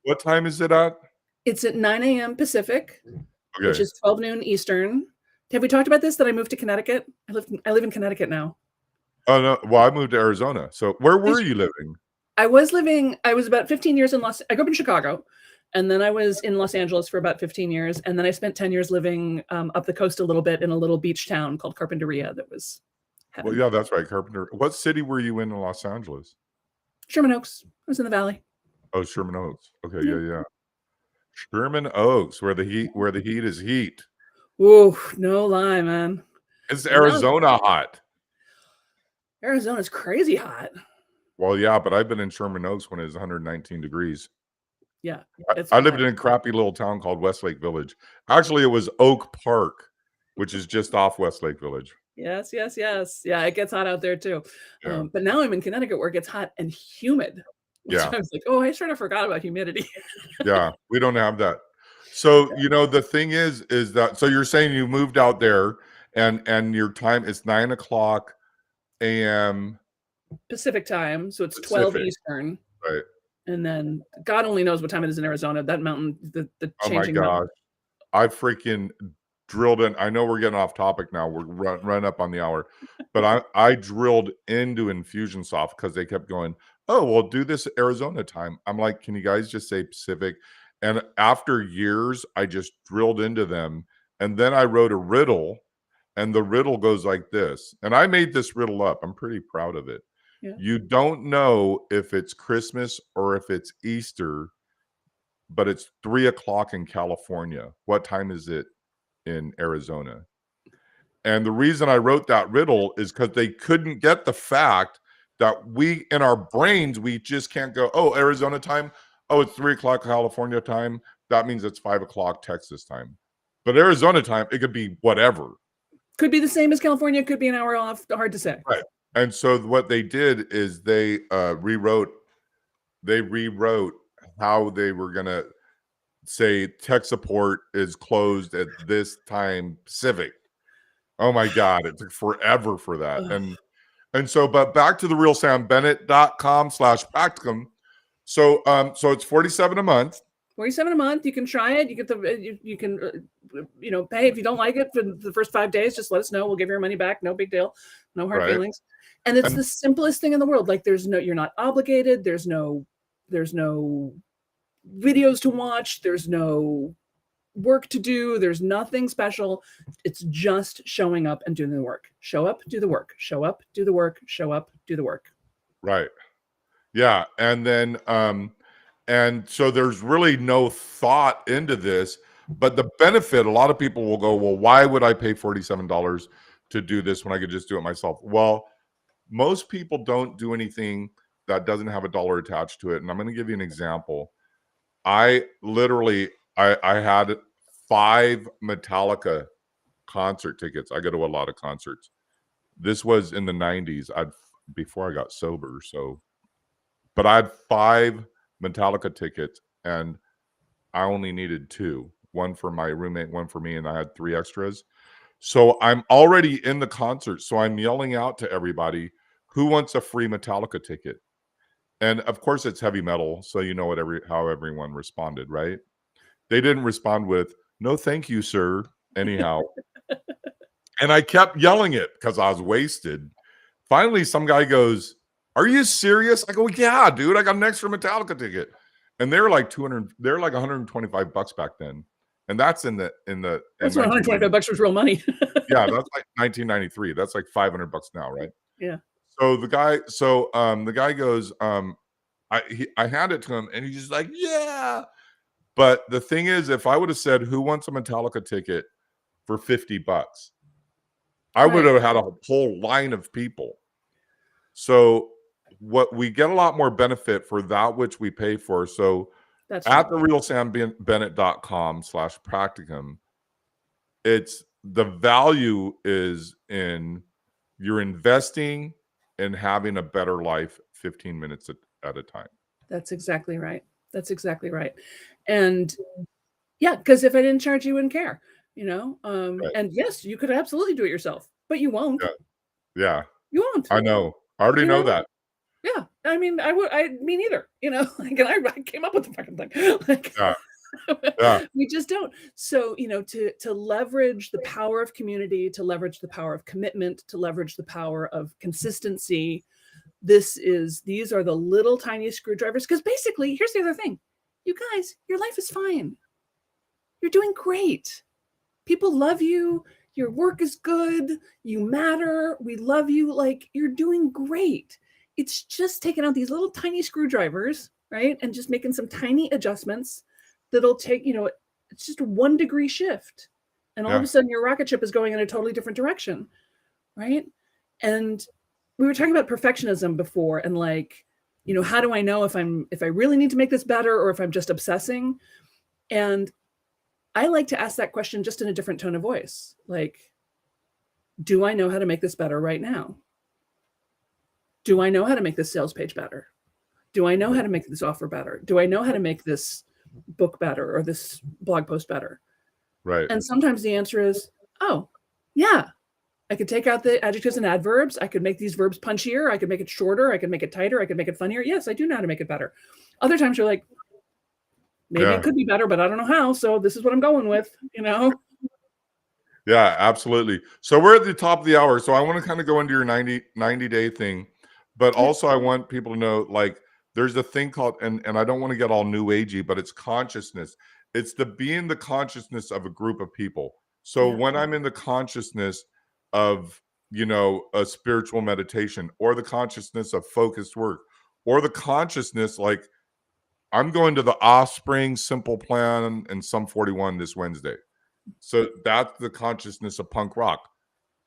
What time is it at? it's at 9 a.m. Pacific, which Okay. is 12 noon Eastern. Have we talked about this? That I moved to Connecticut? I live in Connecticut now. Oh no, well, I moved to Arizona. So where were you living? I was about 15 years I grew up in Chicago, and then I was in Los Angeles for about 15 years, and then I spent 10 years living up the coast a little bit in a little beach town called Carpinteria that was Well, heaven. yeah, that's right, Carpenter. What city were you in Los Angeles? Sherman Oaks. I was in the valley. Oh, Sherman Oaks. Okay, Yeah. yeah. Sherman Oaks, where the heat is heat. Ooh, no lie, man. It's And now Arizona hot. Arizona's crazy hot. Well, yeah, but I've been in Sherman Oaks when it was 119 degrees. Yeah, I it's I lived wild. in a crappy little town called Westlake Village. Actually, it was Oak Park, which is just off Westlake Village. Yes, yes, yes. Yeah, it gets hot out there too. Yeah. But now I'm in Connecticut where it gets hot and humid. Which Yeah. I was like, oh, I sort of forgot about humidity. Yeah. We don't have that. So, the thing is that so you're saying you moved out there and your time is 9 o'clock AM Pacific time, so it's 12 Pacific, Eastern. right? And then God only knows what time it is in Arizona. That mountain, the Oh my changing mountain. gosh. I freaking drilled in. I know we're getting off topic now. We're run up on the hour, but I drilled into Infusionsoft because they kept going, "Oh, well, do this Arizona time." I'm like, "Can you guys just say Pacific?" And after years, I just drilled into them, and then I wrote a riddle, and the riddle goes like this. And I made this riddle up. I'm pretty proud of it. Yeah. You don't know if it's Christmas or if it's Easter, but it's 3 o'clock in California. What time is it in Arizona? And the reason I wrote that riddle is because they couldn't get the fact that we, in our brains, we just can't go, oh, Arizona time. Oh, it's 3 o'clock California time. That means it's 5 o'clock Texas time. But Arizona time, it could be whatever. Could be the same as California, could be an hour off. Hard to say. Right. And so what they did is they rewrote how they were gonna say tech support is closed at this time Pacific. Oh my God, it took forever for that. Ugh. And so, but back to the realsambennett.com/practicum. So it's 47 a month. 47 a month. You can try it. You get you can, pay if you don't like it for the first 5 days. Just let us know. We'll give your money back. No big deal. No hard Right. feelings. And it's And the simplest thing in the world. Like you're not obligated. There's no videos to watch. There's no work to do. There's nothing special. It's just showing up and doing the work. Show up, do the work. Show up, do the work. Show up, do the work. right. Yeah. And then And so there's really no thought into this. But the benefit, a lot of people will go, well, why would I pay $47 to do this when I could just do it myself? Well, most people don't do anything that doesn't have a dollar attached to it. And I'm going to give you an example. I literally, I had 5 Metallica concert tickets. I go to a lot of concerts. This was in the 90s. Before I got sober. So, but I had 5 Metallica tickets and I only needed 2. One for my roommate, one for me, and I had 3 extras. So I'm already in the concert. So I'm yelling out to everybody, who wants a free Metallica ticket? And of course it's heavy metal, so you know what how everyone responded, right? They didn't respond with, no, thank you, sir. Anyhow. And I kept yelling it because I was wasted. Finally, some guy goes, are you serious? I go, yeah, dude, I got an extra Metallica ticket. And they're like they're like $125 back then. And that's in that's when $125 was real money. Yeah, that's like 1993. That's like $500 now, right? Yeah. So the guy goes, I hand it to him and he's just like, yeah. But the thing is, if I would have said, who wants a Metallica ticket for $50, I would have had a whole line of people. So what we get a lot more benefit for that which we pay for. So that's at therealsambennett.com/practicum, it's the value is in you're investing in having a better life 15 minutes at a time. That's exactly right. That's exactly right. And yeah, because if I didn't charge, you wouldn't care, you know? Right. And yes, you could absolutely do it yourself, but you won't. Yeah. You won't. I know. I already know that. Yeah. I mean, me neither, you know, like, and I came up with the fucking thing. Like, yeah. We just don't. So, you know, to leverage the power of community, to leverage the power of commitment, to leverage the power of consistency, these are the little tiny screwdrivers. Because basically, here's the other thing. You guys, your life is fine. You're doing great. People love you. Your work is good. You matter. We love you. Like, you're doing great. It's just taking out these little tiny screwdrivers, right? And just making some tiny adjustments that'll take, you know, it's just a 1 degree shift. And all of a sudden your rocket ship is going in a totally different direction, right? And we were talking about perfectionism before, and like, you know, how do I know if I really need to make this better or if I'm just obsessing? And I like to ask that question just in a different tone of voice. Like, do I know how to make this better right now? Do I know how to make this sales page better? Do I know how to make this offer better? Do I know how to make this book better or this blog post better? Right. And sometimes the answer is, oh, yeah. I could take out the adjectives and adverbs. I could make these verbs punchier. I could make it shorter. I could make it tighter. I could make it funnier. Yes, I do know how to make it better. Other times you're like, maybe it could be better, but I don't know how. So this is what I'm going with, you know? Yeah, absolutely. So we're at the top of the hour. So I want to kind of go into your 90-day thing, but also I want people to know, like, there's a thing called, and I don't want to get all new agey, but it's consciousness. It's being the consciousness of a group of people. So when I'm in the consciousness of, you know, a spiritual meditation, or the consciousness of focused work, or the consciousness, like, I'm going to the Offspring Simple Plan and Sum 41 this Wednesday. So that's the consciousness of punk rock.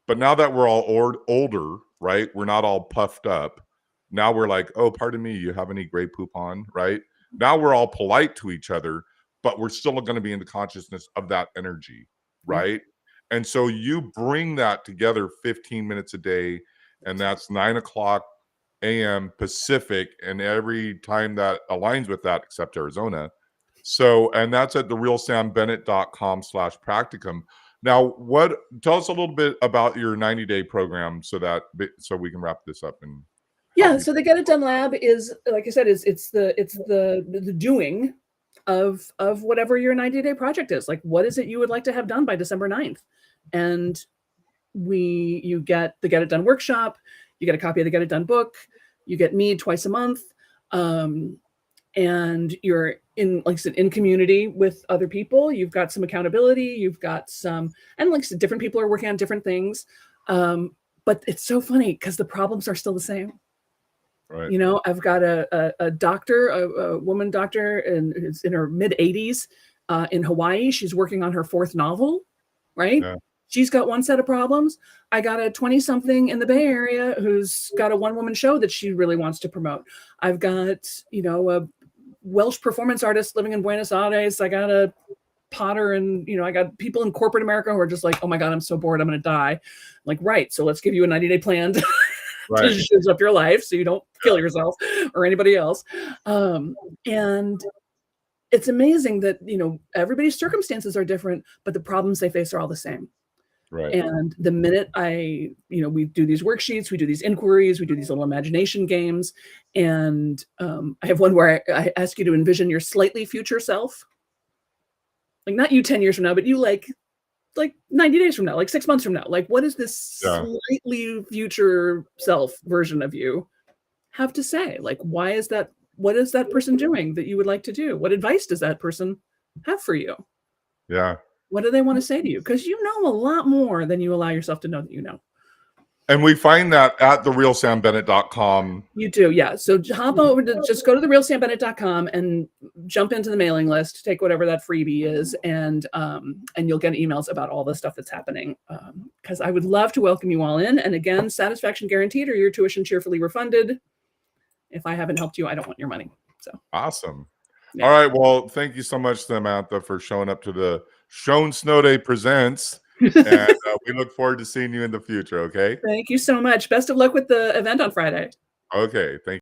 But now that we're all older, right? We're not all puffed up. Now we're like, oh, pardon me, you have any Grey Poupon, right? Now we're all polite to each other, but we're still going to be in the consciousness of that energy, right? And so you bring that together 15 minutes a day, and that's 9:00 a.m. Pacific, and every time that aligns with that, except Arizona. So, and that's at therealsambennett.com/practicum. Now, tell us a little bit about your 90-day program so we can wrap this up. And so the Get It Done Lab is, like I said, it's the doing of whatever your 90-day project is. Like, what is it you would like to have done by December 9th? And you get the Get It Done workshop, you get a copy of the Get It Done book, you get me twice a month. And you're in, like I said, in community with other people. You've got some accountability. You've got some, and like I said, different people are working on different things. But it's so funny because the problems are still the same. Right. You know, I've got a doctor, a woman doctor, and who's in her mid 80s in Hawaii. She's working on her fourth novel, right? Yeah. She's got one set of problems. I got a 20 something in the Bay Area who's got a one woman show that she really wants to promote. I've got, you know, a Welsh performance artist living in Buenos Aires. I got a potter, and you know, I got people in corporate America who are just like, oh my God, I'm so bored, I'm gonna die. I'm like, right, so let's give you a 90-day plan to Right. change up your life so you don't kill yourself or anybody else. And it's amazing that, you know, everybody's circumstances are different, but the problems they face are all the same. Right. And the minute we do these worksheets, we do these inquiries, we do these little imagination games. And I have one where I ask you to envision your slightly future self. Like not you 10 years from now, but you like 90 days from now, like 6 months from now. Like, what does this slightly future self version of you have to say? Like, what is that person doing that you would like to do? What advice does that person have for you? Yeah. What do they want to say to you? Because you know a lot more than you allow yourself to know that you know. And we find that at therealsambennett.com. You do, yeah. So hop over to just go to therealsambennett.com and jump into the mailing list, take whatever that freebie is, and you'll get emails about all the stuff that's happening. Because I would love to welcome you all in. And again, satisfaction guaranteed, or your tuition cheerfully refunded. If I haven't helped you, I don't want your money. So awesome. Yeah. All right. Well, thank you so much, Samantha, for showing up to the Shown Snow Day Presents. And we look forward to seeing you in the future. Okay. Thank you so much. Best of luck with the event on Friday. Okay. Thank you.